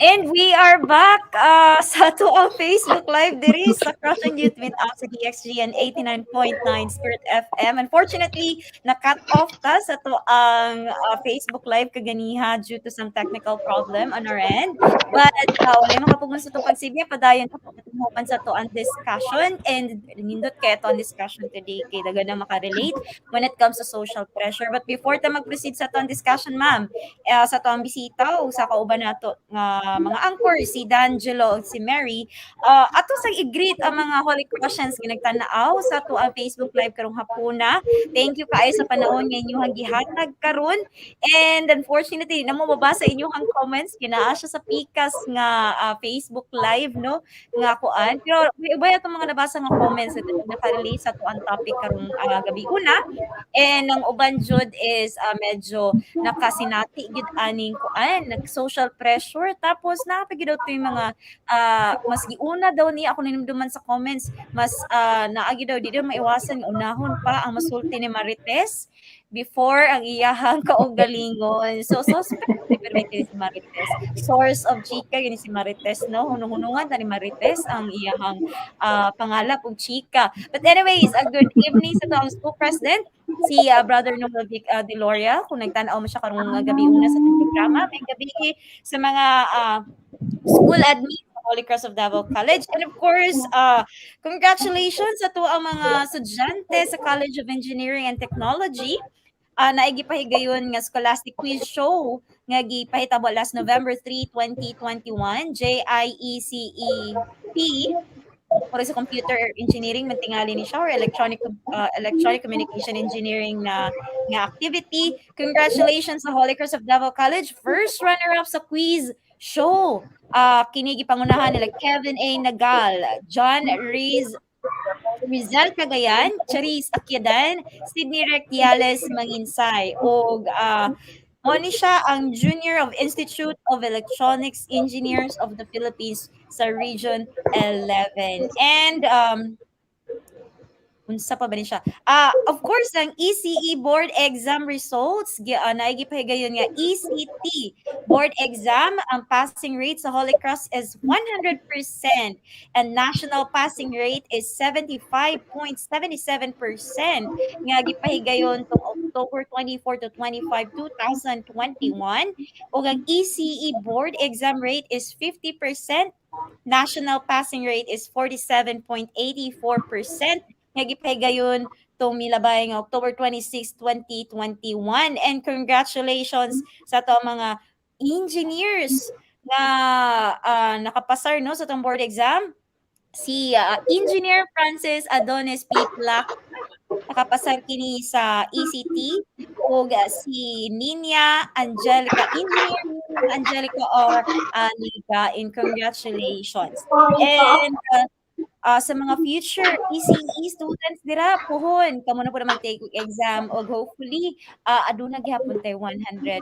And we are back sa tuang Facebook Live diri sa Crossian Youth Meet-Up sa DXGN 89.9 Spirit FM. Unfortunately, na-cut off ta sa tuang Facebook Live kaganiha due to some technical problem on our end. But wala makapugon sa itong pagsibya, padayon pa patungupan sa tuang discussion and nindot kaya tuang discussion today kay daga na makarelate when it comes to social pressure. But before ta mag-proceed sa tuang discussion, ma'am, sa tuang bisita o sa kauban nato nga mga anchor si D'Angelo ug si Mary ato sang i-greet ang mga Holy Crossians nga nagtan-aw sa ato ang Facebook live karong hapuna. Thank you kaayo sa panahon nga inyong gihatag karon, and unfortunately namo mabasa inyong comments kinaa siya sa pikas nga Facebook live, no, nga kuan, pero ubay atong mga nabasa nga comments na naka-relate sa ato ang topic karong gabi una. And ang uban jud is medyo nakasinati gid aning kuan nag social pressure, tapos napagid daw to yung mga mas giuna daw ni ako ninumduman sa comments, mas naagi daw di daw maiwasan nga unahon pa ang masulti ni Marites before ang iyahang kaugalingon. So suspect ni si Marites, source of chika yun si Marites, no, hunong-hunungan ta ni Marites ang iyahang pangalap og chika. But anyways, a good evening sa to ang school president si Brother Noel Deloria, kung nagtanaw mo siya karong gabi una sa ating programa. May gabi sa mga school admin sa Holy Cross of Davao College. And of course, congratulations sa to ang mga estudyante sa College of Engineering and Technology. Naigipahigayon nga Scholastic Quiz Show nga gipahitabo last November 3, 2021, JIECEP or sa computer engineering mantingali ni siya, or electronic communication engineering na nga activity. Congratulations sa Holy Cross of Davao College, first runner-up sa quiz show. Kini gipangunahan nila Kevin A. Nagal, John Rizal Cagayan, Charis Akyadan, Sydney Rectiales Manginsay, o mo ni siya ang Junior of Institute of Electronics Engineers of the Philippines sa Region 11. And unsa pa ba ni siya? Of course, ang ECE board exam results, naigipahigayon nga ECT board exam, ang passing rate sa Holy Cross is 100% and national passing rate is 75.77%. Nga gipahigayon tong October 24 to 25, 2021. Ug ang ECE board exam rate is 50%. National passing rate is 47.84%. Nga gipahigayon tong milabay nga October 26, 2021. And congratulations sa to mga engineers na nakapasar, no, sa tong board exam. Si Engineer Francis Adonis P. Plac nakapasar kini sa ECT, ug si Ninya Angelica, Engineer Ninya Angelica or Liga, in congratulations. And sa mga future ECE students dira pohon kamo na po na mag-take exam, og hopefully aduna gyapon tay 100%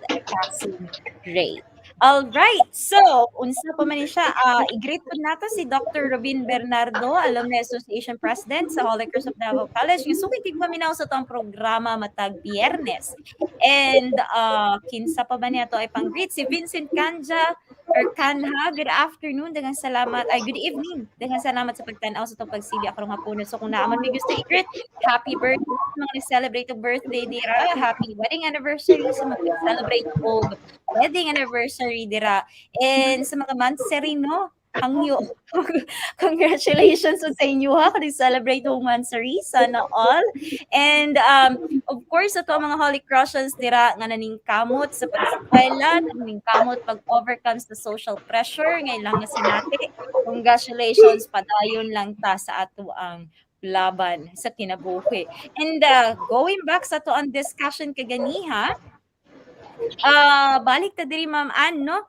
passing rate. All right. So, unsa pa man ni siya, i-greet po nato si Dr. Robin Bernardo, Alumni Association President sa Holy Cross of Davao College. Yung sukit tigmaminaw sa itong programa matag Biyernes. And kinsa pa ba niya to ay pang-greet si Vincent Kanja or Kanha. Good afternoon, daghang salamat. Ay, good evening. Daghang salamat sa pagtanaw sa itong pagsilya karong hapon. So, kung naaman may gusto i-greet, happy birthday sa mga nag-celebrate o birthday dira. Happy wedding anniversary sa mga nag-celebrate o wedding anniversary dira. And sa mga manseri, no, hangyo. Congratulations sa inyo ha, kung celebrate yung manseri. Sana all. And of course, ito ang mga Holy Crossians dira nga naningkamot sa pag-eskwela, naningkamot pag-overcome sa social pressure, ngayon lang na sinati. Congratulations, padayon lang ta sa ato ang laban sa kinabuhi. And going back sa to ang discussion kaganiha, balik ta diri Ma'am Ann, no?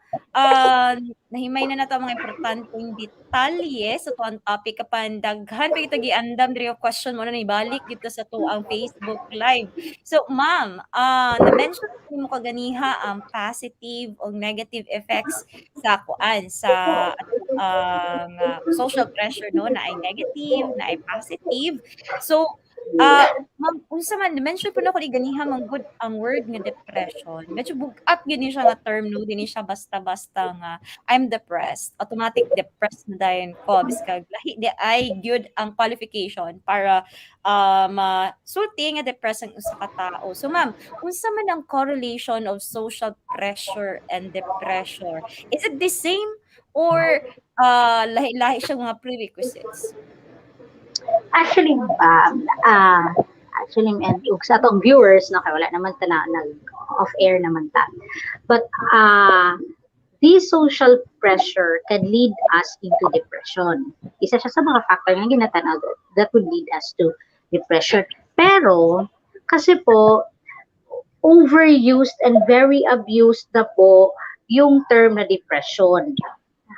Nahimay na nato mga importanteng detalye sa tuang topic, kapan daghan pa kita giandam diri yung question mo na ibalik dito sa tuang Facebook live. So ma'am, na-mention mo kaganiha ang positive o negative effects sa kuan sa social pressure, no, na ay negative, na ay positive. So Ma'am, unsa man mention po na ko ni ganiha man gud ang word nga depression. Medyo bug-at gyud ni siya nga term no, dili siya basta-basta nga I'm depressed. Automatic depressed na dayon ko biskag lahi di ay gyud ang qualification para masulti nga depressed ang usa ka tao. So ma'am, unsa man ang correlation of social pressure and depression? Is it the same or lahi-lahi siya mga prerequisites? Actually, actually, and sa atong viewers, no, kay wala naman ta na nag-off-air naman ta. But, this social pressure can lead us into depression. Isa siya sa mga factor nga ginatanaw that would lead us to depression. Pero, kasi po, overused and very abused na po yung term na depression.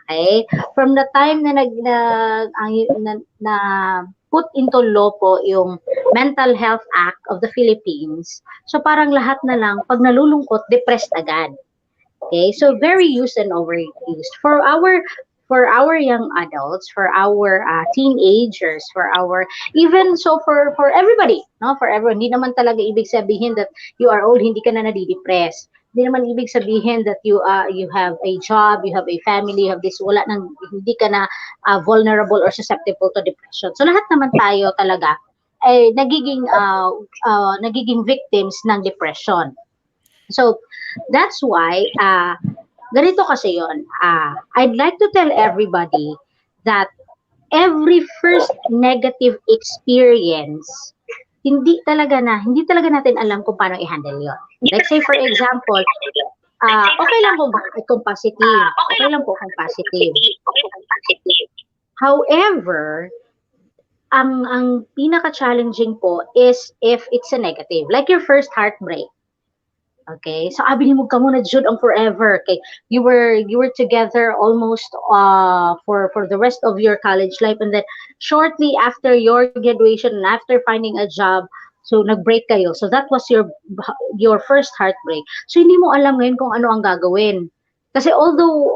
Okay? From the time na na put into law po yung Mental Health Act of the Philippines, so parang lahat na lang, pag nalulungkot, depressed agad. Okay? So very used and overused. For our young adults, for our teenagers, for our even so for everybody, no, for everyone, hindi naman talaga ibig sabihin that you are old, hindi ka na nadidepress. Hindi naman ibig sabihin that you have a job, you have a family, you have this, wala nang, hindi ka na vulnerable or susceptible to depression. So lahat naman tayo talaga ay nagiging victims ng depression. So that's why ganito kasi yon. I'd like to tell everybody that every first negative experience, hindi talaga natin alam kung paano i-handle yon. Like say for example, okay lang kung positive. Okay lang po kung positive. However, ang pinaka-challenging po is if it's a negative. Like your first heartbreak. Okay, so abi mo ka muna jud ang forever. Okay, you were together almost for the rest of your college life, and then shortly after your graduation and after finding a job, so nag-break kayo. So that was your first heartbreak. So hindi mo alam ngayon kung ano ang gagawin. Kasi although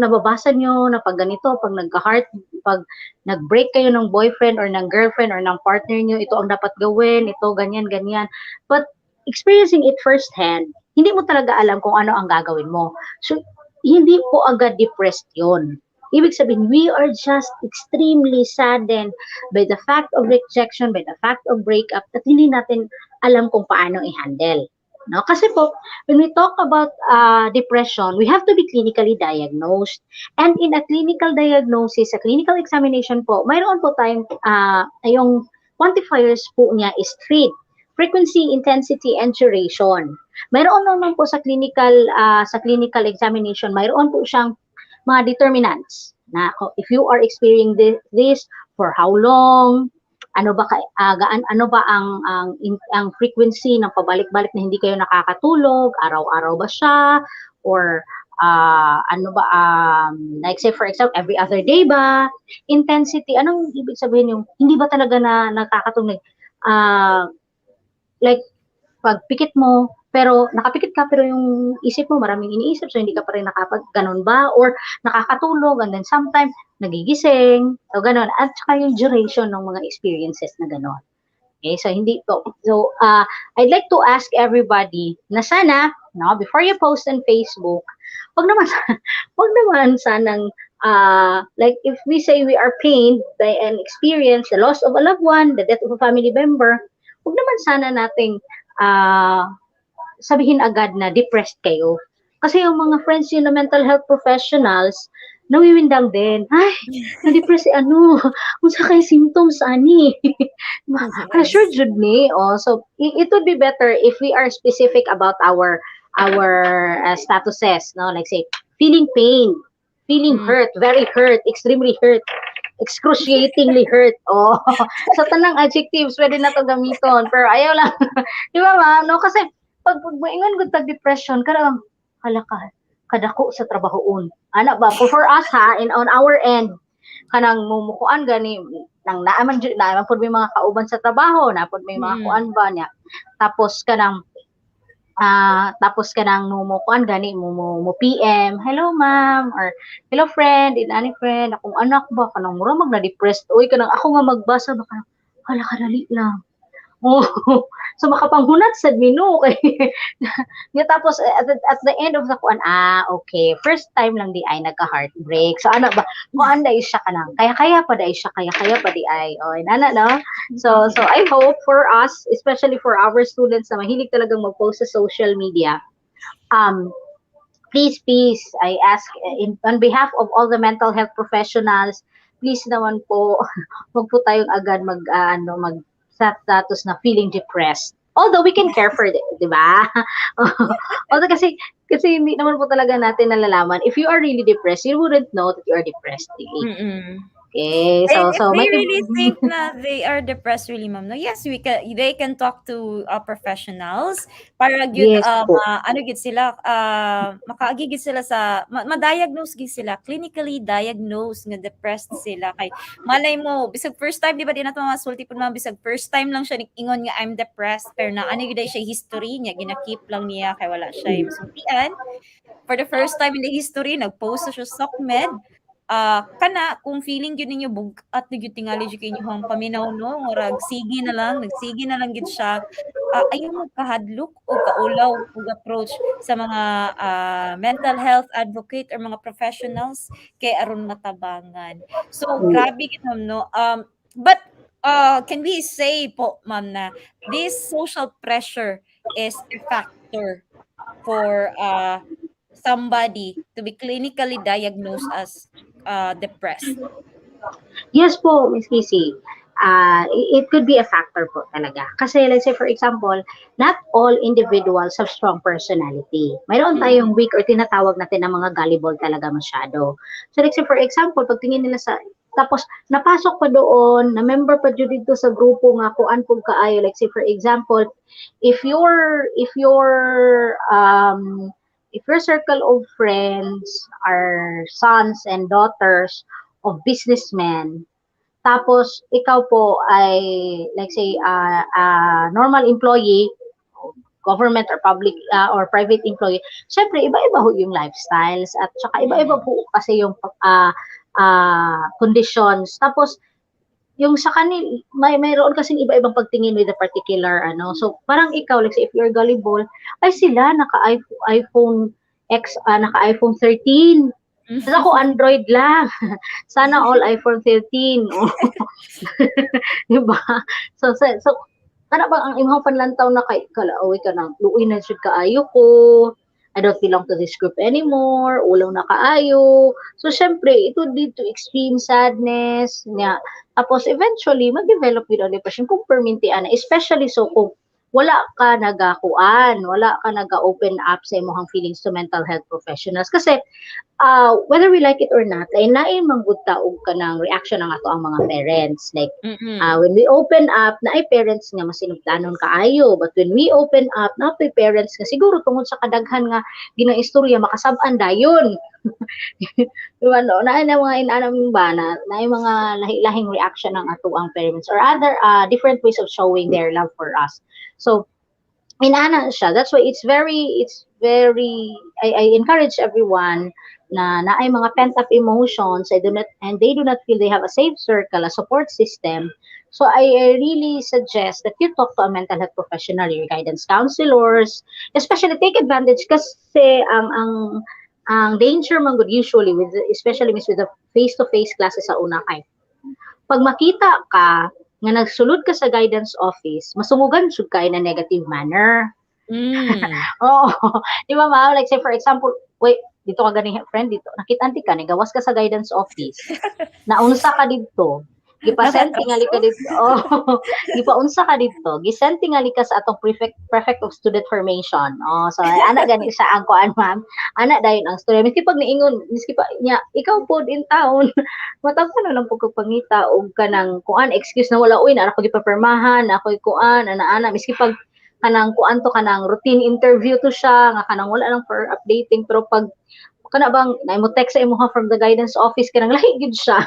nababasa nyo na pag ganito, pag nag-break kayo ng boyfriend or ng girlfriend or ng partner nyo, ito ang dapat gawin, ito ganyan ganyan. But experiencing it firsthand, hindi mo talaga alam kung ano ang gagawin mo. So, hindi po agad depressed yon. Ibig sabihin, we are just extremely saddened by the fact of rejection, by the fact of breakup, at hindi natin alam kung paano i-handle. No? Kasi po, when we talk about depression, we have to be clinically diagnosed. And in a clinical diagnosis, a clinical examination po, mayroon po tayong, yung quantifiers po niya is three: frequency, intensity, and duration. Mayroon naman po sa clinical examination, mayroon po siyang mga determinants na if you are experiencing this for how long, ano ba ang frequency ng pabalik-balik na hindi kayo nakakatulog, araw-araw ba siya, or like say for example every other day ba? Intensity, anong ibig sabihin yung hindi ba talaga na nakakatulog? Like, pag pikit mo, pero nakapikit ka, pero yung isip mo maraming iniisip, so hindi ka pa rin ganun ba? Or nakakatulog, and then sometimes nagigising, so ganun. At saka yung duration ng mga experiences na ganun. Okay, so hindi to. So, I'd like to ask everybody na sana, no, before you post on Facebook, wag naman sanang, like if we say we are pained by an experience, the loss of a loved one, the death of a family member, huwag naman sana nating sabihin agad na depressed kayo. Kasi yung mga friends yun na mental health professionals, nawiwindang din. Ay, na-depress kung sa kayo symptoms, ani. Pressure jud ni. Oh, so, it would be better if we are specific about our statuses, no? Like say, feeling pain, feeling hurt, very hurt, extremely hurt, excruciatingly hurt. Oh, sa tanang adjectives, pwede na to gamiton. Pero ayaw lang. Di ba, ma'am? No? Kasi, pag maingon gud tag depression, kadang, kadako sa trabahoon. Ana ba? For us, ha, on our end, kanang mumukuan gani, nang naaman po may mga kauban sa trabaho, napod may mga kuan ba niya. Tapos kanang mumukuan gani mo PM, hello ma'am, or hello friend, inani friend, akong anak ba kanang mura mag na depressed, oy kanang ako nga magbasa ba kanang kadali lang. Oh, so makapanghunat sad mino kay nga tapos at the end of the kuan okay, first time lang di ay nagka-heartbreak. So ana ba kuan dai siya kanang kaya-kaya pa dai siya kaya-kaya pa di ay oh inana no. So I hope for us, especially for our students na mahilig talagang mag-post sa social media, um please, I ask on behalf of all the mental health professionals, please naman po, wag po tayong agad mag set status na feeling depressed. Although we can care for it, di ba? Although kasi hindi naman po talaga natin nalalaman. If you are really depressed, you wouldn't know that you are depressed. Mm. Okay, And if so they may really think na they are depressed really, ma'am, no, yes, they can talk to professionals para gyud yes po. ano gyud sila makaagi gyud sila sa ma-diagnose gyud sila, clinically diagnosed nga depressed sila kay malay mo bisag first time di ba di nato masulti pud ma'am bisag first time lang siya ingon nga I'm depressed pero na ano gyud siya history niya ginakip lang niya kay wala siya masultian for the first time in the history nag-post sa siya SOCMED kana kung feeling gyud ninyo bugat na gyud tingali gyud kay inyong paminaw no murag nagsigi na lang gyud siya ayaw magkahadlok o kaulaw og approach sa mga mental health advocate or mga professionals kay aron matabangan so grabe gyud ma'am no but can we say po ma'am na this social pressure is a factor for somebody to be clinically diagnosed as depressed. Yes po, Miss Casey. It could be a factor po talaga. Kasi let's say for example, not all individuals have strong personality. Mayroon tayong weak or tinatawag natin na mga gullible talaga masyado. So let's say for example, pagtingin nila sa tapos napasok pa doon, na member pa dito dito sa grupo nga kuan pug kaayo like say for example, if your circle of friends are sons and daughters of businessmen, tapos ikaw po ay like say normal employee, government or public or private employee, syempre iba-iba ho yung lifestyles at saka iba-iba po kasi yung conditions. Tapos yung sa kanil mayroon kasing iba-ibang pagtingin with a particular ano. So parang ikaw like say if you're gullible, ay sila naka iPhone X naka iPhone 13. Tapos ako Android lang. Sana all iPhone 13. Diba? So kana bang ang imong panlantaw na kay kalaoy ka nang luoy na jud kaayo ko. I don't belong to this group anymore. Ulaw na kaayo. So syempre it would lead to extreme sadness nya. Tapos eventually mag-develop with depression kung permintian, especially so kung wala ka nagakuan, wala ka naga-open up sa imong feelings to mental health professionals kasi whether we like it or not, ay naay manggudta og kanang reaction ng ato ang mga parents. Like, when we open up, naay parents nga masinugdanon kaayo. But when we open up, naay parents nga siguro tungod sa kadaghan nga ginaistorya makasab-an dayon. Diba, no? Naay na mga inanam ba na naay mga lahing reaction ng ato ang parents or other different ways of showing their love for us. So, inana siya. That's why it's very I encourage everyone na naay mga pent up emotions and they do not feel they have a safe circle, a support system. So I really suggest that you talk to a mental health professional, your guidance counselors, especially take advantage kasi ang danger man good usually with especially with the face to face classes sa una kay pag makita ka nga nagsulod ka sa guidance office, masungugan jud kay na negative manner. Oh, di ba ma'am? Like say for example, wait, dito ka ganing friend dito. Nakita ka, gawas ka sa guidance office. Naunsa ka dito. Gipasend tingali ka dito. Oh, gipaunsa ka dito. Gisend tingali ka sa atong prefect of student formation. Oh, so ana gani sa ang kuan ma'am. Ana dayon ang story. Miski pag niingon, miski pa nya, ikaw pod in town. Matag na lang pug pangita og kanang kuan excuse na wala uy na ako gipapermahan, ako kuan ana miski pag kanang kuan to kanang routine interview to siya nga kanang wala lang for updating pero pag kana bang na mo text sa imuha from the guidance office kanang lahi gid siya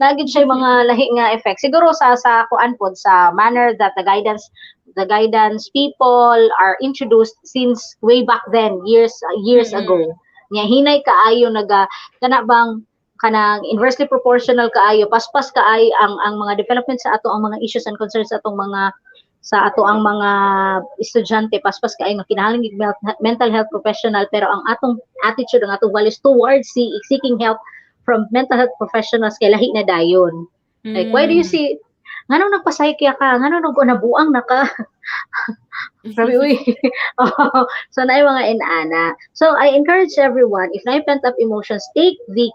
lagi siya mga lahi nga effect siguro sa kuan pod sa manner that the guidance people are introduced since way back then years ago nya hinay kaayo kana bang kanang inversely proportional kaayo paspas kaayo ang mga development sa ato ang mga issues and concerns sa atong mga sa ato ang mga estudyante paspas kay kinahanglan mental health professional, pero ang atong attitude, ang atong values towards seeking help from mental health professionals kay lahi na dayon. Like, why do you see, ngano nagpasaykya ka, ngano nabuang na ka. Grabe, uy. So, na mga inana. So, I encourage everyone, if na pent up emotions, take the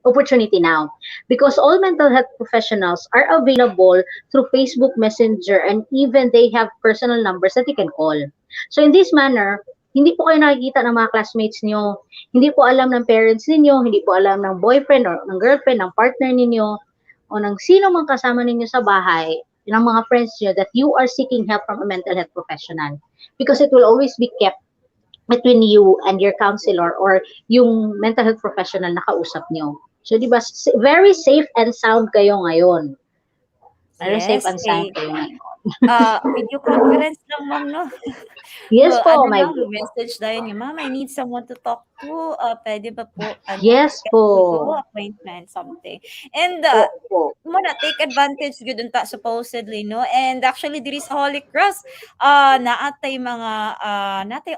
opportunity now. Because all mental health professionals are available through Facebook Messenger, and even they have personal numbers that you can call. So, in this manner, hindi po kayo nakikita ng mga classmates niyo, hindi po alam ng parents ninyo, hindi po alam ng boyfriend or ng girlfriend, ng partner ninyo, o ng sino mang kasama ninyo sa bahay, ng mga friends niyo, that you are seeking help from a mental health professional. Because it will always be kept between you and your counselor or yung mental health professional na kausap niyo. So, di ba, very safe and sound kayo ngayon. Very safe and sound kayo ngayon. Video conference lang, ma'am, no? Yes po, my message dahil niya, ma'am, I need someone to talk to. Pwede ba po? Yes po. Appointment, something. And, muna, take advantage good unta, supposedly, no? And actually, there is Holy Cross, naatay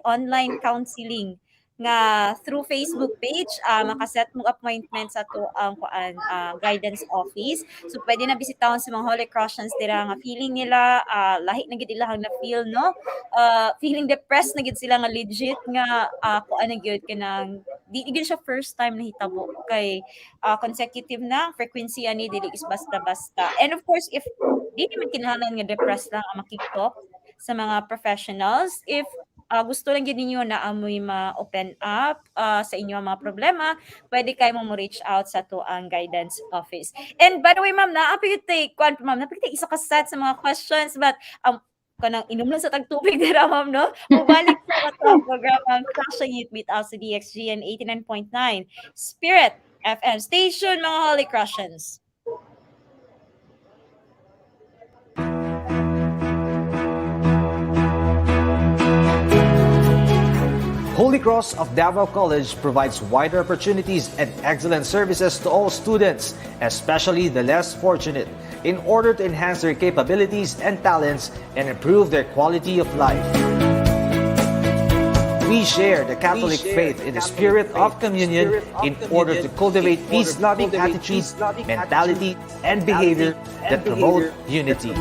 online counseling nga through Facebook page, makaset mo appointment sa to ang guidance office. So pwede na bisitahon sa mga Holy Crossians dira nga feeling nila lahi na gid ilahang na feel, no? Feeling depressed na gid sila nga legit nga kuan na gyud kanang di gid siya first time na hitabo kay consecutive na frequency ani dili is basta-basta. And of course, if di naman kinahanglan nga depressed lang ang makiktok sa mga professionals, if gusto lang gid ninyo na amoy ma-open up sa inyong mga problema, pwede kayo mo reach out sa to ang guidance office. And by the way, ma'am, napakitay isa ka set sa mga questions, but kanang inom lang sa tagtubig dira, ma'am, no? Mubalik sa ato ang programa Crossian Youth Meet-Up sa DXGN 89.9 Spirit FM Station, mga Holy Crossians. Holy Cross of Davao College provides wider opportunities and excellent services to all students, especially the less fortunate, in order to enhance their capabilities and talents and improve their quality of life. We share the Catholic faith in the spirit of communion in order to cultivate peace-loving attitudes, mentality, and behavior that promote unity.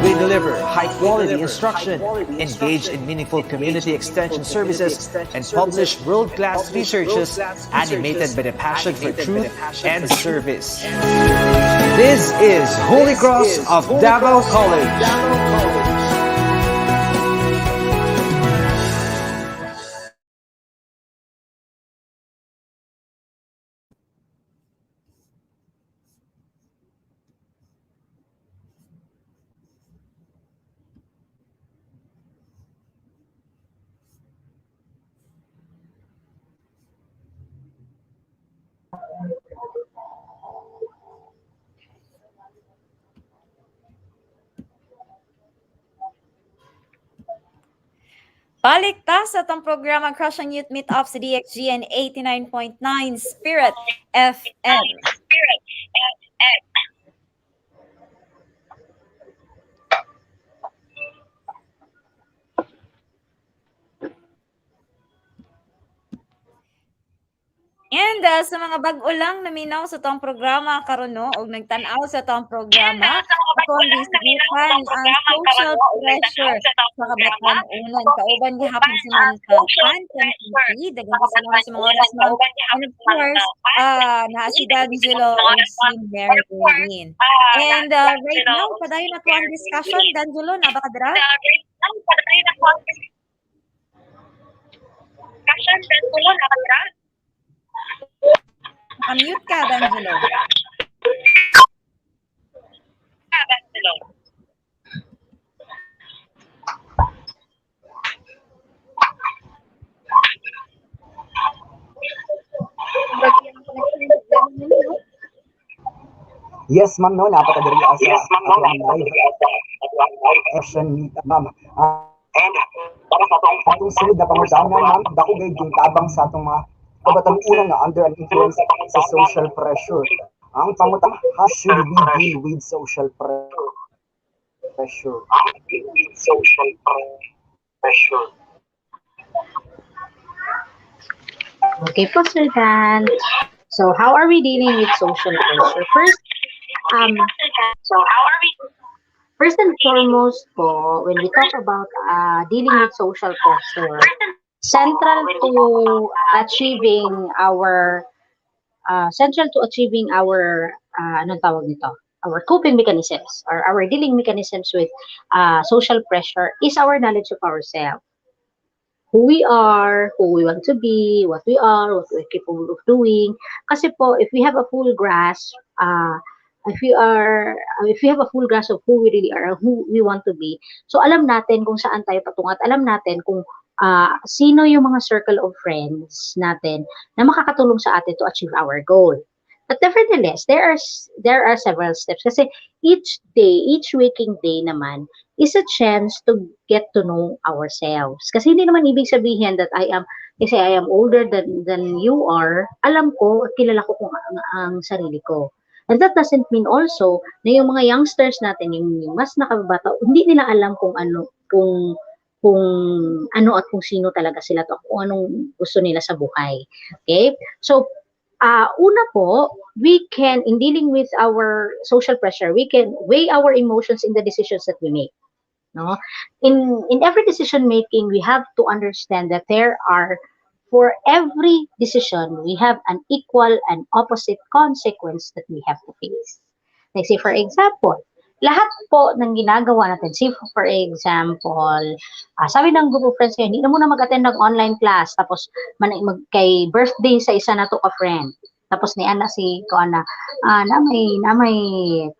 We deliver high-quality instruction, engage in meaningful community extension services, and publish world-class researches animated by the passion for truth and service. This is Holy Cross of Davao College. Balik ta sa itong programa Crossian Youth Meet-Up sa DXGN 89.9 Spirit FM. And sa mga bag-o lang naminaw sa itong programa karon, no, og nagtan-aw sa itong programa, ako ang disigutan ang social pressure sa Kabataang Unan. Kauban gihapon si Ma'am Pan, daghang kasalamat sa mga oras, ma'am. And of course, naa si D'Angelo ug si Mary Lynn. And right now, padayon na to ang discussion. D'Angelo, na ba ka dira? Unmute ka, D'Angelo. Yes, ma'am, no, napakadali sa live Crossian Meet-Up, ma'am. And para sa atong sunod na pangutana, ma'am, dako gay yung tabang sa atong mga kabatang unang na under an influence sa social pressure. Ang pangutana, how should we deal with social pressure? pressure. Social pressure. Okay po, Sir Dan. So, how are we dealing with social pressure? Um, So how are we? first and foremost po, when we talk about dealing with social pressure, central to achieving our anong tawag nito? Our coping mechanisms or our dealing mechanisms with social pressure is our knowledge of ourselves. Who we are, who we want to be, what we are, what we're capable of doing. Kasi po, if we have a full grasp, if we have a full grasp of who we really are, who we want to be, so alam natin kung saan tayo patungo at alam natin kung sino yung mga circle of friends natin na makakatulong sa atin to achieve our goal. But nevertheless, there are several steps kasi each day, each waking day naman is a chance to get to know ourselves. Kasi hindi naman ibig sabihin that kasi I am older than you are, alam ko at kilala ko kung ang sarili ko. And that doesn't mean also na yung mga youngsters natin, yung mas nakababata, hindi nila alam kung ano at kung sino talaga sila to, kung anong gusto nila sa buhay. Okay? So, una po, we can, in dealing with our social pressure, we can weigh our emotions in the decisions that we make. No? In every decision making, we have to understand that for every decision, we have an equal and opposite consequence that we have to face. Like say, for example, lahat po ng ginagawa natin, say for example, sabi ng group of friends kayo, hindi na muna mag-attend ng online class, tapos kay birthday sa isa na to ka friend. Tapos ni Ana na may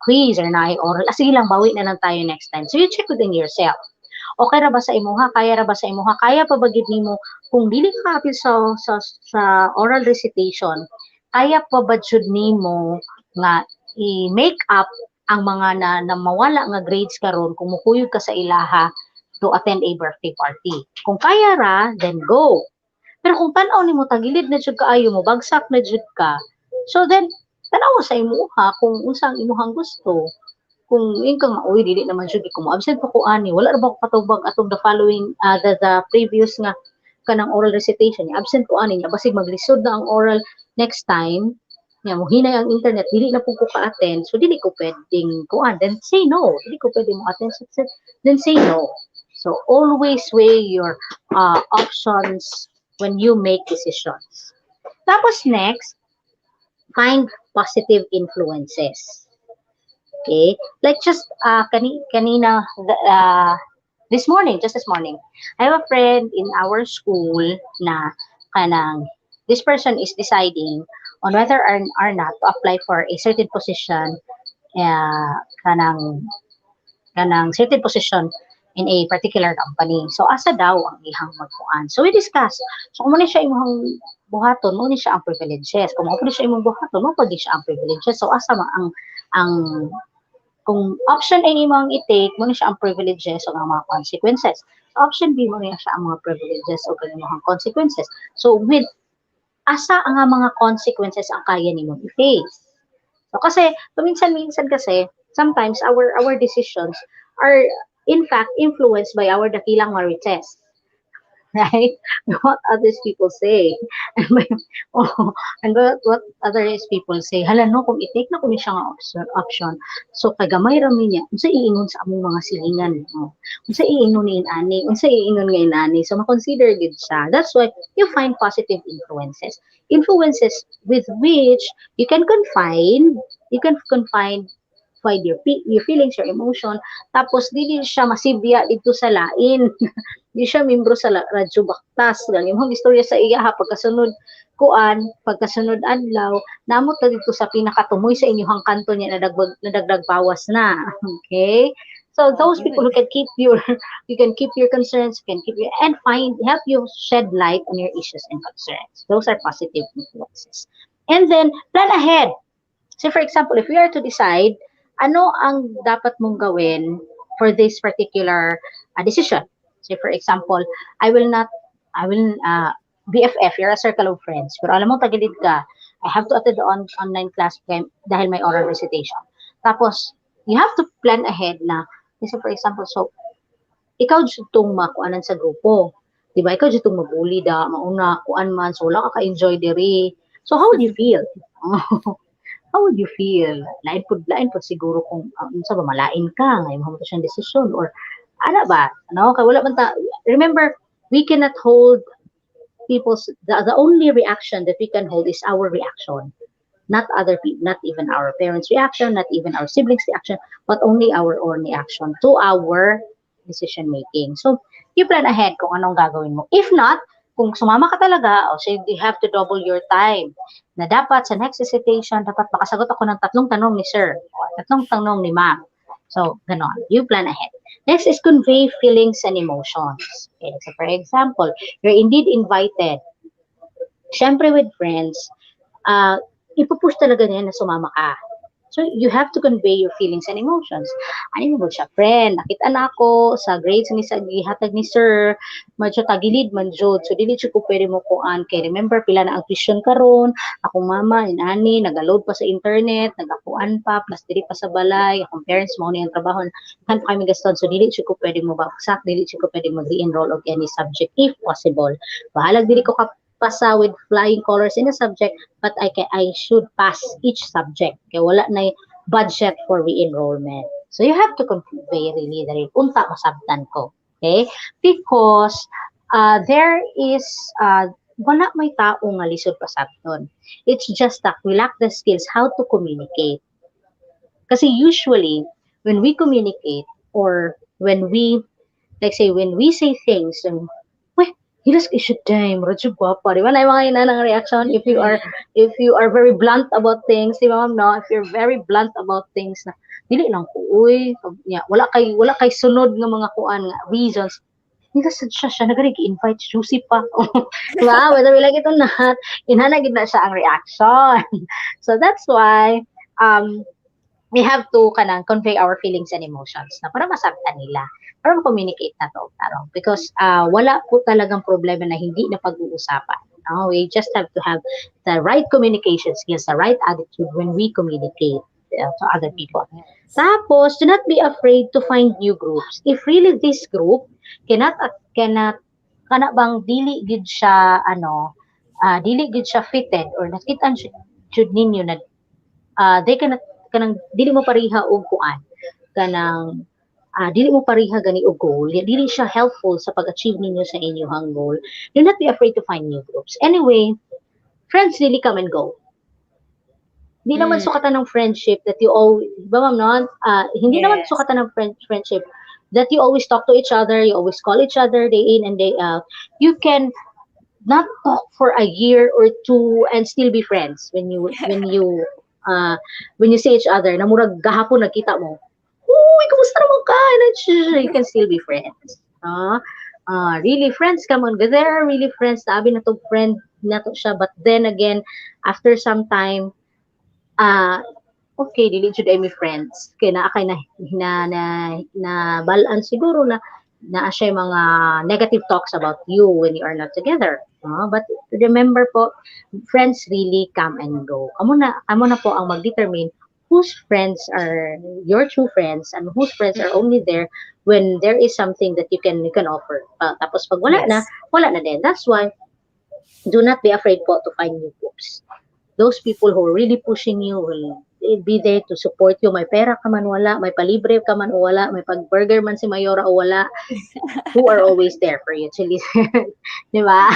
quiz or na oral. Sige lang, bawi na lang tayo next time. So you check within yourself. Okay ra ba sa imuha? Kaya ra ba sa imuha? Kaya pa ba gid nimo kung dili ka kapil sa oral recitation? Kaya pa ba jud nimo nga i-make up ang mga na mawala nga grades karon kung mukuyog ka sa ilaha to attend a birthday party? Kung kaya ra, then go. Pero kung tanaw nimo tagilid na jud kaayo mo, bagsak na jud ka. So then tanaw sa imuha kung unsang imuhang gusto. Kung ingkang uy dili naman jud ko mo absent ko ani, wala ra ba ko katubag atong the following the previous nga kanang oral recitation, absent ko ani nya basig maglisod na ang oral next time. Nya mo hinay ang internet, dili na pud ko ka-attend, so dili ko pwedeng kuan, then say no. Dili ko pwede mo attend, then say no. So always weigh your options when you make decisions. Tapos next, find positive influences. Okay? Like just kanina this morning, I have a friend in our school na kanang this person is deciding on whether or not to apply for a certain position kanang certain position in a particular company. So asa daw ang ihang magkuan. So we discuss. So kung muna siya imong buhaton, muna siya ang privileges. Kung muna siya imong buhaton, mo pagi siya ang privileges. So asa ang kung option A imong i-take, muna siya ang privileges o ang mga consequences. So option B muna siya ang mga privileges o ang mga consequences. So with asa ang mga consequences ang kaya nimo i-face. So kasi paminsan-minsan kasi sometimes our decisions are in fact influenced by our dakilang marites. Right? What others people say. And what others people say. Hala no, kung i-take na ko ni siya nga option. So kagamay ra mi niya. Unsa iingon sa among mga silingan. Unsa iingon ni inani. Unsa iingon nga inani. So ma-consider gid siya. That's why you find positive influences. Influences with which you can confine find your feelings, your emotion, tapos dili siya masibya dito sa lain. Di siya membro sa radyo baktas. Galing mo istorya sa iya ha, pagkasunod adlaw, namot na dito sa pinakatumoy sa inyong kanto niya nadagdag bawas na. Okay? So those people who can keep your concerns, and help you shed light on your issues and concerns. Those are positive influences. And then plan ahead. So for example, if we are to decide ano ang dapat mong gawin for this particular decision. So for example, BFF, you're a circle of friends, pero alam mo tagilid ka, I have to attend the online class dahil may oral recitation. Tapos, you have to plan ahead na Kasi for example, so, ikaw jud tong makuanan sa grupo. Di ba? Ikaw jud tong mabuli da, mauna, kuan man, so wala ka ka-enjoy diri. So how would you feel? How would you feel? Lain po siguro kung unsa ba malain ka, ngay mo siyang desisyon or ana ba? Ano? Kay wala man ta, remember, we cannot hold the only reaction that we can hold is our reaction, not other people, not even our parents reaction, not even our siblings reaction, but only our own reaction to our decision making. So you plan ahead kung anong gagawin mo. If not, kung sumama ka talaga, so you have to double your time, na dapat sa next recitation dapat makasagot ako ng 3 tanong ni sir o 3 tanong ni ma'am. So ganon, you plan ahead. Next is convey feelings and emotions. Okay, so for example, you're indeed invited. Siyempre with friends, ipupush talaga niya na sumama ka. So you have to convey your feelings and emotions. Ano mo siya, friend, nakita na ako sa grades ni sa gihatag ni sir, medyo tagilid man jud. So dili siya ko pwede mo kuan kay remember pila na ang tuition karon, akong mama inani nagaload pa sa internet, nagakuan pa plus dili pa sa balay, akong parents mo ni ang trabaho kan pa kami gaston. So dili siya ko pwede mo bagsak, dili siya ko pwede mo re-enroll of any subject if possible. Bahalag dili ko pasa with flying colors in a subject, but I should pass each subject. Kaya wala na budget for re-enrollment. So you have to convey really the unta masabtan ko. Okay? Because there is wala may tao nga lisod pasabton. It's just that we lack the skills how to communicate. Kasi usually when we communicate or when we like say when we say things and hilas isyo time, radyo guwapa. Di ba? Na yung mga inanang reaction if you are very blunt about things, di ba ma'am, no? If you're very blunt about things na dili lang ko, uy, wala kay sunod nga mga kuan nga reasons. Hilas siya nagari-invite juicy pa. Di ba? Whether we like it or not, inhanagid na siya ang reaction. So that's why we have to kanang convey our feelings and emotions na para masabtan nila, para communicate na to tarong because wala po talagang problema na hindi na pag-uusapan. No, we just have to have the right communication skills, the right attitude when we communicate to other people. Tapos, do not be afraid to find new groups. If really this group kana bang dili gid siya fitted or nakitaan jud ninyo na they cannot kanang dili mo pariha og kuan kanang dili mo pariha gani og goal, dili siya helpful sa pag-achieve ninyo sa inyong goal. Do not be afraid to find new groups. Anyway, friends really come and go. Hindi naman sukatan ng friendship that you always, ba ma'am no? Hindi naman sukatan ng friendship that you always talk to each other, you always call each other day in and day out. You can not talk for a year or two and still be friends when you see each other, na murag gahapon nagkita mo, uy, kumusta naman ka? You can still be friends. Really friends, come on. There are really friends. Sabi na to friend na to siya. But then again, after some time, okay, dili jud ay mi friends. Kaya naakay na balaan siguro na siya mga negative talks about you when you are not together. But remember po, friends really come and go. Amo na po ang mag-determine whose friends are your true friends and whose friends are only there when there is something that you can offer. Tapos pag wala na din. That's why do not be afraid po to find new groups. Those people who are really pushing you will be there to support you. May pera ka man wala, may palibre ka man o wala, may pag-burger man si Mayora o wala, who are always there for you to listen. Di ba?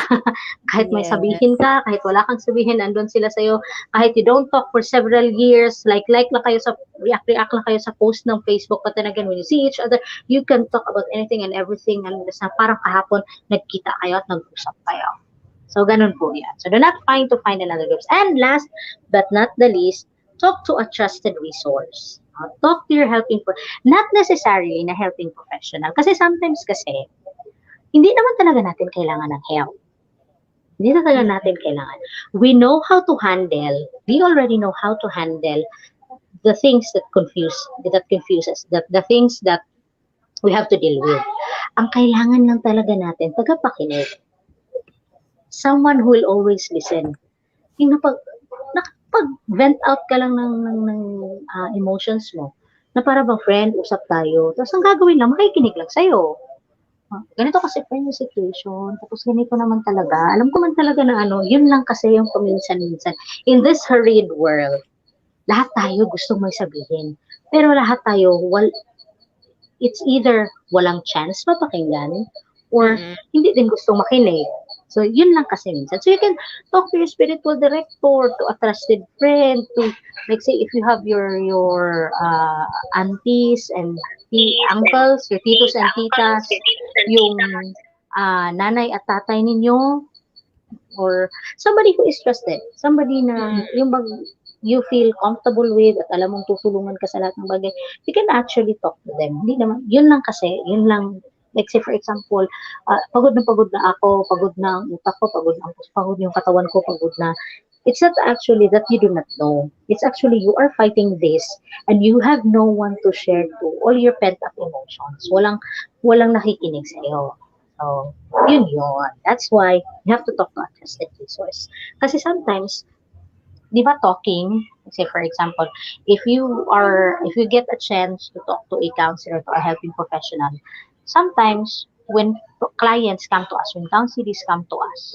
Kahit may sabihin ka, kahit wala kang sabihin, andun sila sa'yo. Kahit you don't talk for several years, like lang kayo sa, react lang kayo sa post ng Facebook, but then again, when you see each other, you can talk about anything and everything, and parang kahapon, nagkita kayo at nag-usap kayo. So, ganun po yan. So, do not find another groups. And last but not the least, talk to a trusted resource. Talk to your helping not necessarily na helping professional. Kasi sometimes hindi naman talaga natin kailangan ng help. Hindi na talaga natin kailangan. We already know how to handle the things that confuse us, the things that we have to deal with. Ang kailangan lang talaga natin, tagapakinig. Someone who will always listen. Yung pag-vent out ka lang ng emotions mo, na para bang friend, usap tayo. Tapos ang gagawin lang, makikinig lang sa'yo. Ganito kasi pa yung situation, tapos ganito naman talaga. Alam ko man talaga na yun lang kasi yung paminsan-minsan. In this hurried world, lahat tayo gusto may sabihin. Pero lahat tayo, it's either walang chance mapakinggan or hindi din gustong makinig. So, yun lang kasi minsan. So, you can talk to your spiritual director, to a trusted friend, to, like say, if you have your aunties and uncles, your titos and titas, yung nanay at tatay ninyo, or somebody who is trusted, somebody na yung you feel comfortable with at alam mong tutulungan ka sa lahat ng bagay, you can actually talk to them. Hindi naman, yun lang kasi, yun lang. Like say for example, pagod na ako, pagod na ang utak ko, pagod yung katawan ko, pagod na. It's not actually that you do not know. It's actually you are fighting this and you have no one to share to all your pent-up emotions. Walang nakikinig sa iyo. So, yun. That's why you have to talk to a trusted resource. Kasi sometimes, di ba talking, say for example, if you get a chance to talk to a counselor, to a helping professional, sometimes when clients come to us, when counselors come to us,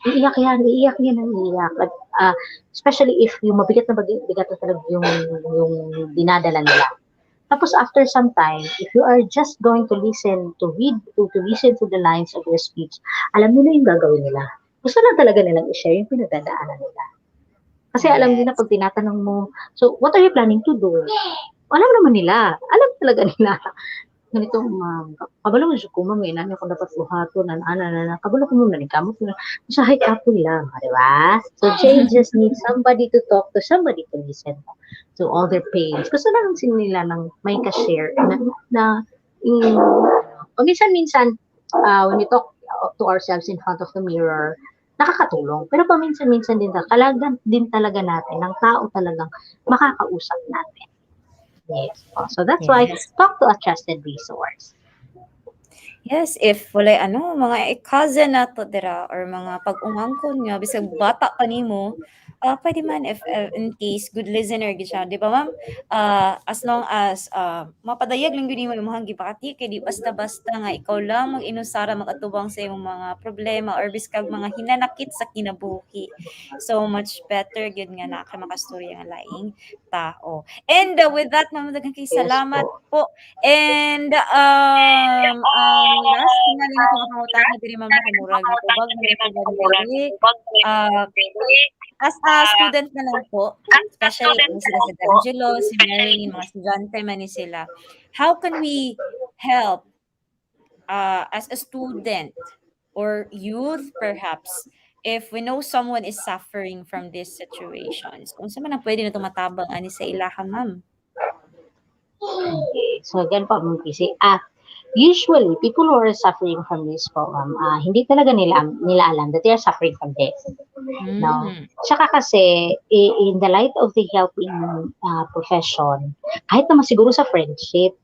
iiyak yan. Especially if yung mabigat na talaga yung dinadala nila. Tapos after some time, if you are just going to listen to listen to the lines of your speech, alam nila yung gagawin nila. Gusto lang talaga nilang i-share yung pinagdadaanan nila. Kasi alam nila pag tinatanong mo, so what are you planning to do? Alam naman nila. Alam talaga nila. Ganito, kabalo mo siya kumang inanay ko dapat buhato, kabalo ko muna rin kamo. Sa high up lang, di ba? So they just need somebody to talk to, somebody to listen to all their pains. Gusto lang nila ng may ka-share minsan, when we talk to ourselves in front of the mirror, nakakatulong. Pero paminsan-minsan din talaga natin ng tao talagang makakausap natin. Yes. So that's why talk to a trusted resource. Yes, if walay mga cousin nato dira or mga pag-umangkon nga bisag bata pa nimo, pwede man if in case good listener gid siya, di ba ma'am? As long as mapadayag lang gyud nimo imong gibakati kay di basta-basta nga ikaw lang mag-inusara magatubang sa imong mga problema or biskag mga hinanakit sa kinabuhi. So much better gyud nga naa ka makastorya nga laing tao. And with that, ma'am, daghang kay salamat po. And last nga nila ko makangutana diri ma'am kamurag na tubag man diri. As a student na lang po, especially sila si Angelo, si Marilyn, mga estudyante man ni sila. How can we help as a student or youth perhaps if we know someone is suffering from these situations? Kung saan man ang pwede na tumatabang ani sa ilaha, ma'am? Okay. So again po, Ma'am PC, usually people who are suffering from this problem, hindi talaga nila alam that they are suffering from this. No? Tsaka kasi in the light of the helping profession, kahit naman siguro sa friendship,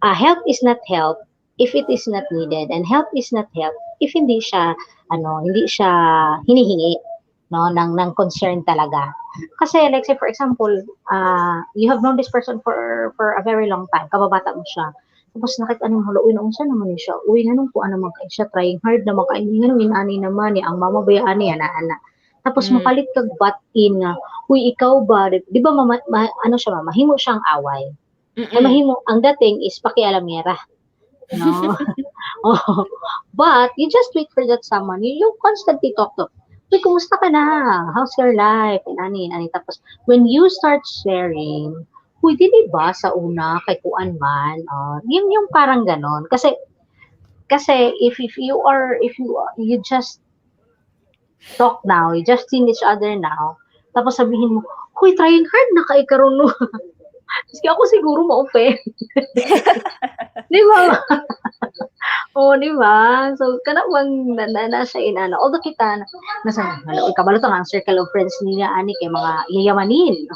help is not help if it is not needed, and help is not help if hindi siya hinihingi, no, ng concern talaga. Kasi like say for example, you have known this person for a very long time, kababata mo siya. Tapos nakita mo, uy, naunsa naman siya. Uy, ganun po, naman kayo siya, trying hard naman kayo. Ganun, inani naman, ang mama bayaan niya, ana. Tapos mapalit kag bat-in nga, uy, ikaw ba, di ba, mahimo siyang away. Mahimo, ang dating is pakialamera. No? But, you just wait for that someone, you constantly talk to, uy, kumusta ka na? How's your life? Inani. Tapos, when you start sharing, uy, dili ba sa una kay kuan man, yung parang ganon. Kasi if you just talk now, you just seen each other now, tapos sabihin mo, huy, trying hard na kay karon no. Kasi ako siguro ma-offend. Di ba? Di ba? So, kanawang nasa inana. Although kita, nasa, kabalot ang circle of friends niya, kay mga yayamanin.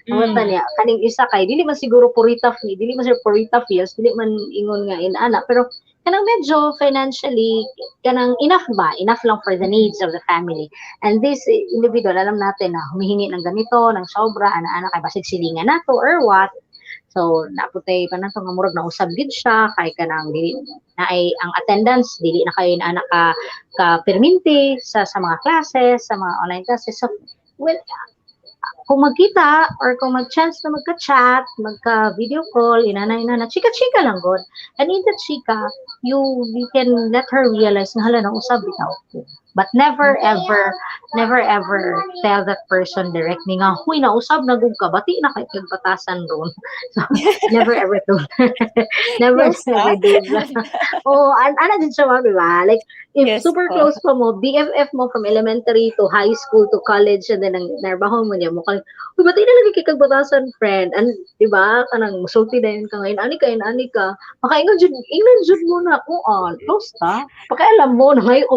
Namata niya, kaning isa kay, dili man siguro purita feels, dili man ingon nga inana. Pero, kanang medyo financially, kanang enough ba? Enough lang for the needs of the family. And this individual, alam natin na humihingi ng ganito, ng sobra, ana-ana, kay basig silingan nato or what. So, naputay pa na to nga murag na usab gid siya kay kanang dili na ay ang attendance dili na kayo na ka perminti sa mga classes, sa mga online classes. So, well, kung magkita or kung mag-chance na magka-chat, magka-video call, inana, chika-chika lang god. And in the chika, you can let her realize na hala nang usab bitaw ko. But never ever tell that person directly nga, huy, nausab na gug ka, bati na kay kagbatasan ron. So, never ever do. Never Close ever up. do that. Oh, ana din siya mga, diba? Like, if Yes super po. close pa mo, BFF mo from elementary to high school to college, and then ang narbahon mo niya, mo kang, uy, ba't na lagi kay kagbatasan, friend? And, di ba, kanang musulti na yun ka ngayon, ani ka, makaingon jud mo na, kung close ta, pakialam mo, na ngayon,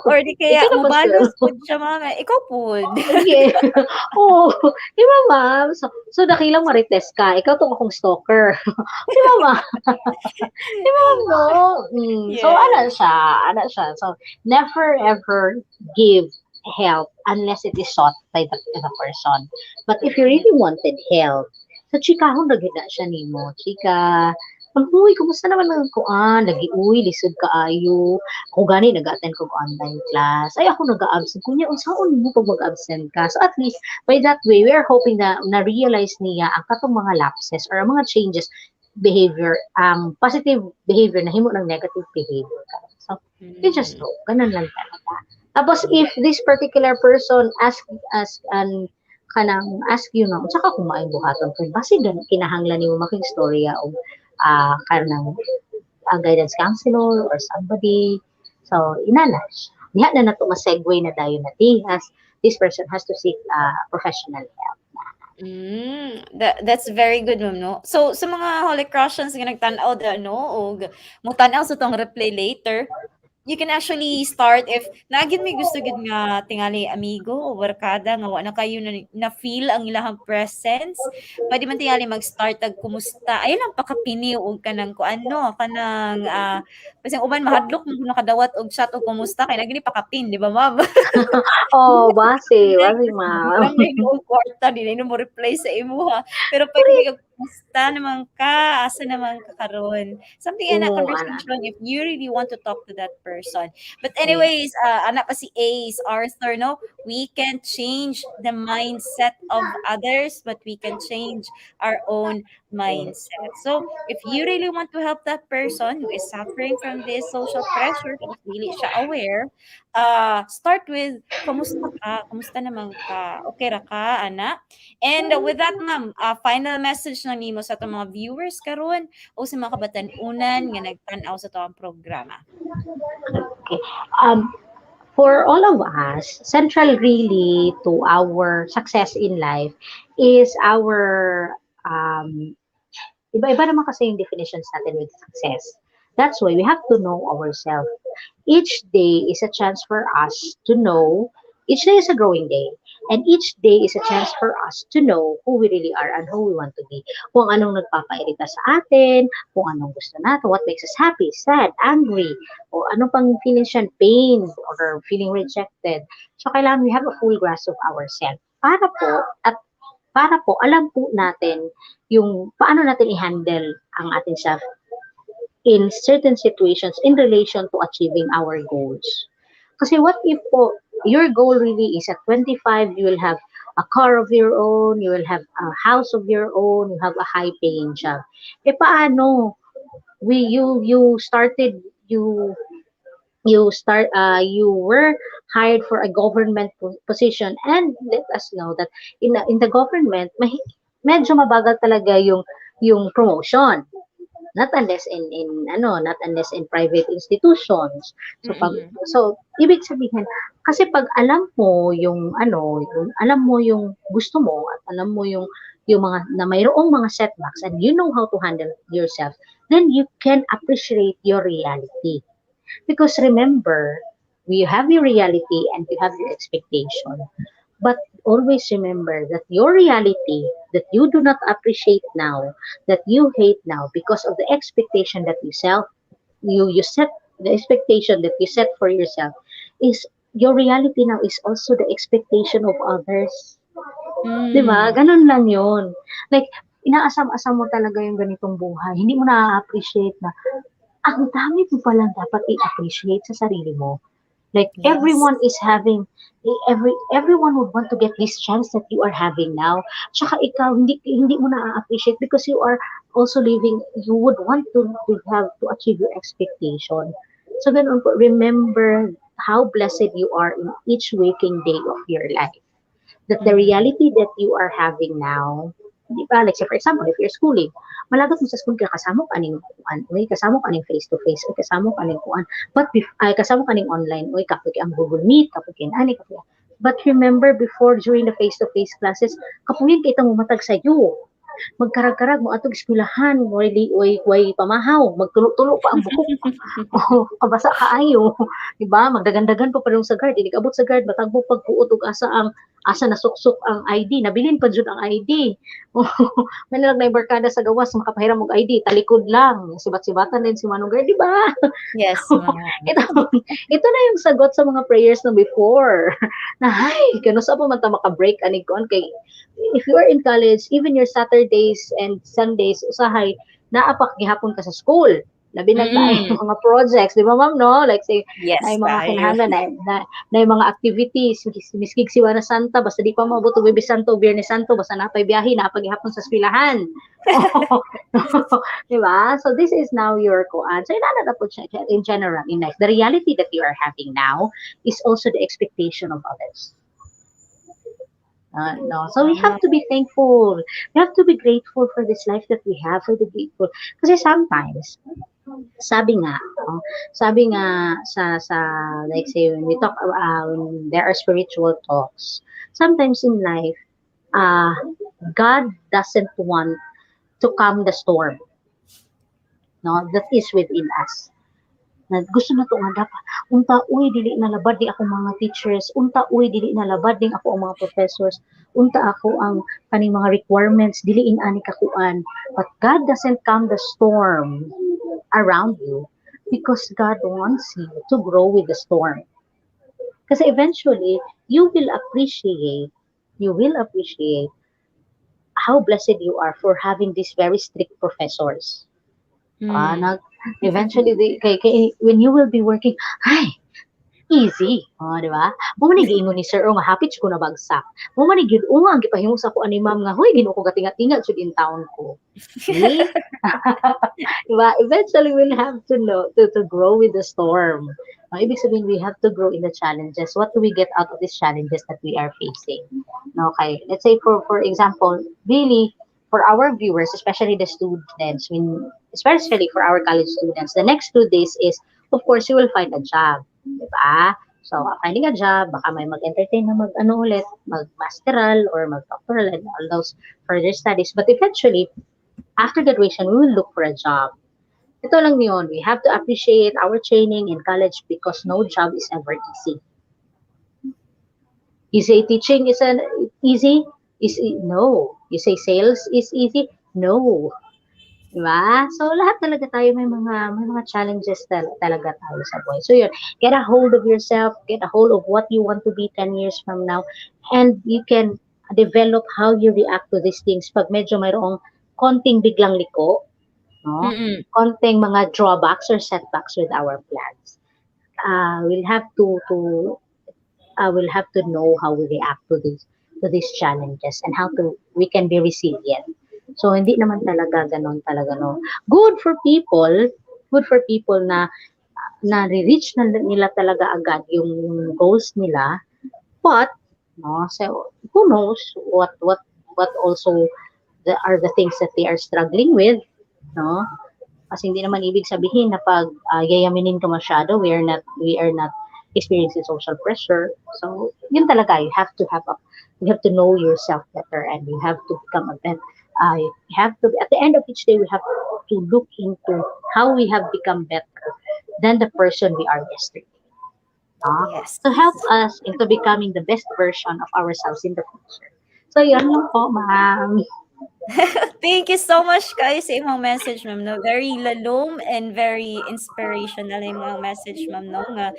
Or di kaya ikaw na pa sir. mobalos pud siya mama, ikaw pud. Yeah. Oo. Di ba, ma'am? So dakilang marites ka. Ikaw tong akong stalker. Di ba, ma'am? Di ba, ma'am, no? So, Yes. ana siya. So, never ever give help unless it is sought by the person. But if you really wanted help, so chikahon na gid na siya nimo. Chika, uy, kumusta naman ang kuan? Lagi, uy, lisod kaayo. Kung gani, nag-attend ko online class. Ay, ako nag-absent. Kunya, unsaon mo pag mag-absent ka? So, at least, by that way, we are hoping na na-realize niya ang katong mga lapses or ang mga changes behavior, ang positive behavior na himo ng negative behavior. So, you just Mm. know, ganun lang talaga. Tapos, if this particular person ask you na, saka kung maayong buhaton ko, basi kinahanglan nimo making storya o kanang guidance counselor or somebody. So, inalas. Diha na nato ma-segue na dayon na as this person has to seek professional help. That's very good, ma'am, no? So, sa mga Holy Crossians nga nagtanaw da, no? O mo tanaw sa tong replay later, you can actually start if naagid may gusto gid nga tingali amigo o barkada nga wa na kayo na feel ang ilahang presence, pwede man tingali mag-start og kumusta ayun lang pakapini og kanang kuano kanang kasi uban mahadlok mo nakadawat og chat og kumusta kay nagini pakapin di ba ma'am? Oh, base, Lang ma'am. na yung kwarta, di na mo reply sa imuha. Pero pwede may kumusta naman ka, asa naman ka karon. Something na Oo, ana. conversation if you really want to talk to that person. But Yes. anyways, anak pa si Ace, Arthur, no? We can change the mindset of others, but we can change our own Yes. mindset. So, if you really want to help that person who is suffering from this social pressure, tapos dili siya aware, start with kamusta ka? Kamusta naman ka? Okay ra ka, ana? And with that, ma'am, final message na nimo sa itong mga viewers karon o sa mga kabatan-unan nga nagtan-aw sa itong programa. Okay. Um, for all of us, central really to our success in life is our iba-iba naman kasi yung definitions natin with success. That's why we have to know ourselves. Each day is a chance for us to know, each day is a growing day. And each day is a chance for us to know who we really are and who we want to be. Kung anong nagpapairita sa atin, kung anong gusto natin, what makes us happy, sad, angry, o anong pang feelings yan, pain, or feeling rejected. So, kailangan we have a full grasp of ourselves. Para po, alam po natin yung paano natin i-handle ang ating self in certain situations in relation to achieving our goals. Kasi what if po, your goal really is at 25, you will have a car of your own, you will have a house of your own, you have a high paying job. Eh paano? You started, you were hired for a government position, and let us know that in the government medyo mabagal talaga yung promotion, not unless not unless in private institutions. So Mm-mm. ibig sabihin kasi pag alam mo yung alam mo yung gusto mo at alam mo yung mga na mayroong mga setbacks, and you know how to handle yourself, then you can appreciate your reality. Because remember, you have your reality and you have your expectation. But always remember that your reality that you do not appreciate now, that you hate now because of the expectation that you you set the expectation that you set for yourself is your reality now is also the expectation of others. 'Di ba? Mm. Ganun lang 'yun. Like, inaasam-asam mo talaga yung ganitong buhay. Hindi mo na-appreciate na ang dami mo palang dapat i-appreciate sa sarili mo. Like Yes. everyone is having everyone would want to get this chance that you are having now. Tsaka ikaw hindi mo na-appreciate because you are also living you would want to have to achieve your expectation. So ganun po, remember how blessed you are in each waking day of your life. That the Mm. reality that you are having now, di ba? Like say for example, if you're schooling, malagot mo sa school ka kasama ka ning kuan, uy kasama ka ning face to face, uy kasama ka ning kuan. But ay kasama ka ning online, uy kapag ang Google Meet, kapag ani kapag. But remember before during the face to face classes, kapuyin kita mo matag sa iyo. Magkarag-karag mo atog eskwelahan, way pamahaw, magtulo-tulo pa ang buhok. Oh, kabasa kaayo, di ba? Magdagandagan pa padung sa guard, inig abot sa guard, matagbo pagkuot ug asa nasuksok ang ID, nabilin pa jud ang ID. Oh, may nalag na barkada sa gawas makapahiram og ID, talikod lang, sibat-sibatan din si Manong guard, di ba? Yes, mga ito, ito na yung sagot sa mga prayers na before. Na, ay, kano sa pa man ta maka-break anig ko kay if you are in college, even your Saturdays and Sundays, usahay, naapak gihapon ka sa school. Labi na tayo mm. mga projects, di ba ma'am, no? Like say, na Yes, yung mga tayo. kinahanglan, na yung mga activities, miskig siwa na Santa, basta di pa maabot o Bebe Santo, Biyernes Santo, basta napay biyahe, napag-ihapon sa eskwelahan. Di ba? So this is now your kuan. So inana na po siya in general in life. The reality that you are having now is also the expectation of others. No. So we have to be thankful. We have to be grateful for this life that we have, for the grateful. Kasi sometimes, sabi nga, no, sabi nga sa like say when we talk when there are spiritual talks, sometimes in life, uh, God doesn't want to calm the storm, no, that is within us. Na gusto na to nga dapat unta uy dili na labad di ako mga teachers, unta uy dili na labad ding ako ang mga professors, unta ako ang kaning mga requirements dili in ani kakuan. But God doesn't calm the storm around you because God wants you to grow with the storm. Kasi eventually you will appreciate how blessed you are for having these very strict professors. Mm. Nag eventually when you will be working, ay, easy, di ba? Mo man giingon ni sir nga hapit ko na bagsak. Mo man gyud ang gipahimo sa ko ani ma'am nga hoy Ginoo ko gatinga-tinga jud in town ko. See? Di ba? Eventually we'll have to know to grow with the storm. Ibig sabihin we have to grow in the challenges. What do we get out of these challenges that we are facing? Okay, let's say for example, really for our viewers, especially the students, especially for our college students, the next 2 days is, of course, you will find a job, di ba? So, finding a job, baka may mag-entertain na mag-masteral or mag-doctoral and all those further studies. But eventually, after graduation, we will look for a job. Ito lang yun, we have to appreciate our training in college because no job is ever easy. You say teaching is easy? No. You say sales is easy? No. Diba? So, lahat talaga tayo may mga challenges talaga tayo sa buhay. So, yun, get a hold of yourself, get a hold of what you want to be 10 years from now, and you can develop how you react to these things. Pag medyo mayroong konting biglang liko, no? Mm. Konting mga drawbacks or setbacks with our plans. We'll have to know how we react to these challenges and how we can be resilient. So hindi naman talaga ganon talaga no. Good for people na reach na nila talaga agad yung goals nila. But no, so who knows what also are the things that they are struggling with, no? Kasi hindi naman ibig sabihin na pag yayaminin ka masyado, we are not experiencing social pressure. So, yun talaga, you have to know yourself better and you have to become a better, you have to, at the end of each day, we have to look into how we have become better than the person we are yesterday. Yes. To help us into becoming the best version of ourselves in the future. So, yun lang po, ma'am. Thank you so much kayo sa imong message, ma'am, no? Very lalom and very inspirational yung mga message, ma'am, no? Nga,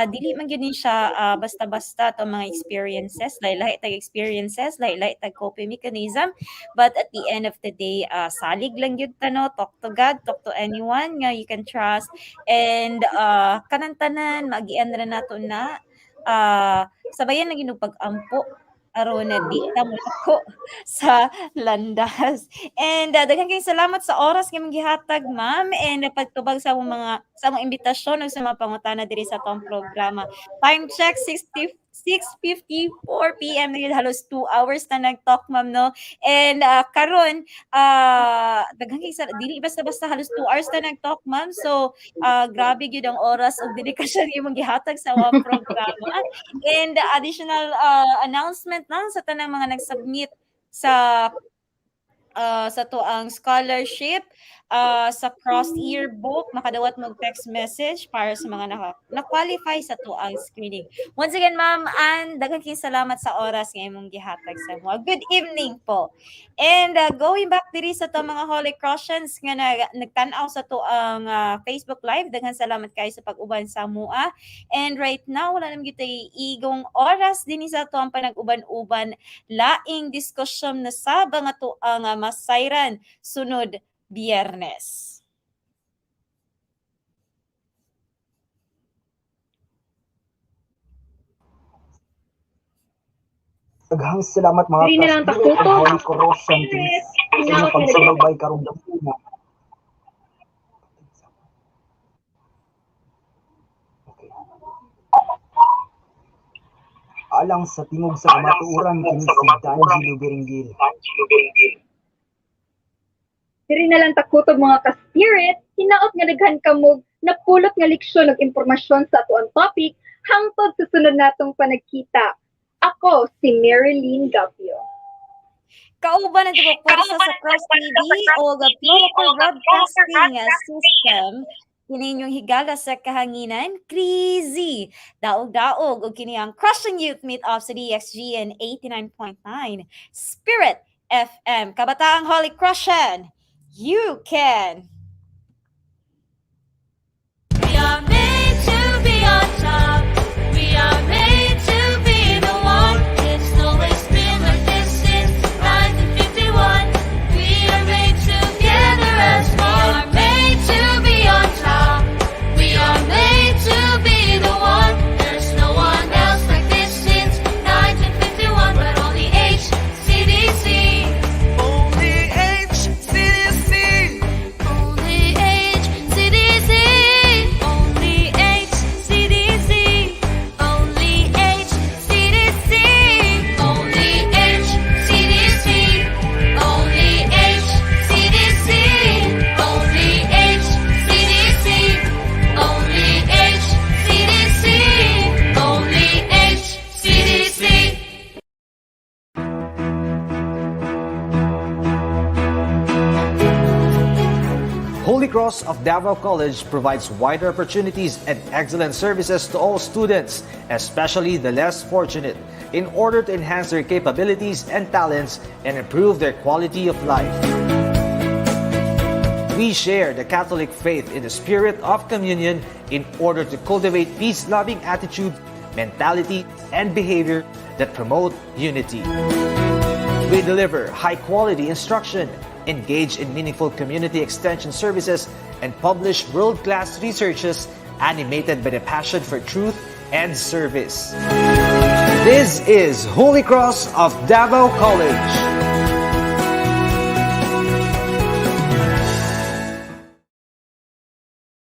dili man gyud ni siya basta-basta to mga experiences, lahi-lahi tag experiences, lahi-lahi tag coping mechanism, but at the end of the day, salig lang gyud ta, no? Talk to God, talk to anyone nga you can trust, and kanang-tanan magian ra nato na sabayan na gyud pag-ampo aron na di ta mo sa landas. And daghang kayong salamat sa oras nga gihatag, ma'am, and pagtubag sa among imbitasyon ug sa mga pangutana diri sa atong programa. Time check 6:54 PM na yun, halos 2 hours na nag-talk, ma'am, no? And karon daghang kayong dili basta-basta halos 2 hours na nag-talk, ma'am. So grabe gyud ang oras ug dedikasyon imong gihatag sa among programa. And additional announcement lang sa tanang mga nag-submit sa tuang scholarship sa cross yearbook, makadawat mo text message para sa mga na-qualify sa tuang screening. Once again, ma'am, and daghang kayong salamat sa oras nga imong gihatag sa mo. Good evening po. And going back diri sa to mga Holy Crossians nga nagtan-aw sa tuang Facebook Live, daghang salamat kayo sa pag-uban sa mua. And right now, wala naman gyud igong oras dinhi sa tuang panag-uban-uban laing diskusyon na sa nga tuang masayran sunod Biyernes. Daghang salamat mga Dili na lang ka-spirit takuto. of Holy Crossian please sa inyong pagsubaybay karong dapuna. Okay. Alang sa tingog sa kamatuoran kini si Danji Lubiringgil. Diri na lang takutob mga ka-spirit, hinaot nga daghan kamog napulot nga leksyon ug impormasyon sa atuang topic hangtod sa sunod natong panagkita. Ako si Marilyn Gapio. Kauban ang tibok pwersa sa Cross TV o Global Broadcasting System. Kini inyong higala sa kahanginan, crazy. Daog-daog o kini ang Crossian Youth Meet-Up sa DXGN 89.9 Spirit FM. Kabataang Holy Crossian, you can. We are made to be on top. We are made to be the one. It's always been like this since 1951. We are made together as one. We are made to be on top. We are made to be the one. There's no one else like this since 1951, but only HCDC. Only HCDC. Only HCDC. Only HCDC. Only HCDC. Only HCDC. Only HCDC. Only HCDC. Only HCDC. Only HCDC. Holy Cross of Davao College provides wider opportunities and excellent services to all students, especially the less fortunate, in order to enhance their capabilities and talents and improve their quality of life. We share the Catholic faith in the spirit of communion in order to cultivate peace-loving attitude, mentality, and behavior that promote unity. We deliver high-quality instruction, engage in meaningful community extension services, and publish world-class researches animated by the passion for truth and service. This is Holy Cross of Davao College.